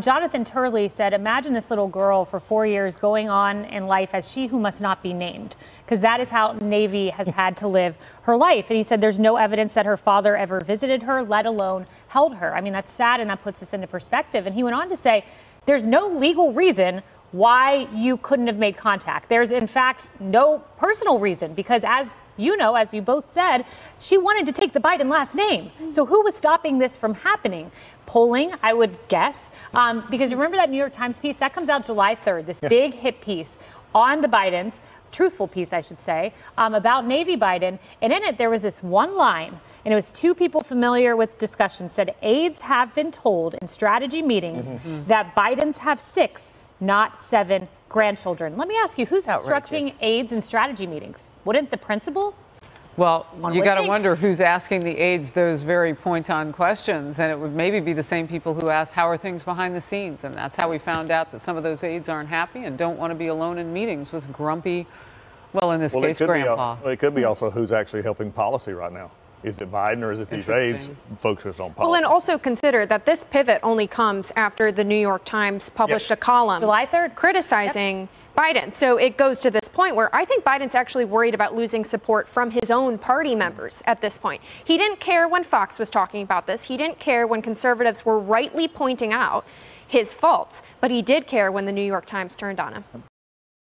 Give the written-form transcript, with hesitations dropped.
Jonathan Turley said, imagine this little girl for 4 years going on in life as she who must not be named, because that is how Navy has had to live her life. And he said there's no evidence that her father ever visited her, let alone held her. I mean, that's sad, and that puts us into perspective. And he went on to say there's no legal reason why you couldn't have made contact. There's, in fact, no personal reason, because as you know, as you both said, she wanted to take the Biden last name. So who was stopping this from happening? Polling, I would guess, because remember that New York Times piece? That comes out July 3rd, this big hit piece on the Bidens, truthful piece, I should say, about Navy Biden. And in it, there was this one line, and it was two people familiar with discussion, said aides have been told in strategy meetings that Bidens have 6, not 7 grandchildren. Let me ask you, who's instructing aides in strategy meetings? Wouldn't the principal? Well, you got to wonder who's asking the aides those very point-on questions, and it would maybe be the same people who ask, how are things behind the scenes? And that's how we found out that some of those aides aren't happy and don't want to be alone in meetings with grumpy, well, in this case, Grandpa. It could be also who's actually helping policy right now. Is it Biden or is it these aides focused on policy? Well, and also consider that this pivot only comes after the New York Times published a column July 3rd criticizing Biden. So it goes to this point where I think Biden's actually worried about losing support from his own party members at this point. He didn't care when Fox was talking about this. He didn't care when conservatives were rightly pointing out his faults, but he did care when the New York Times turned on him.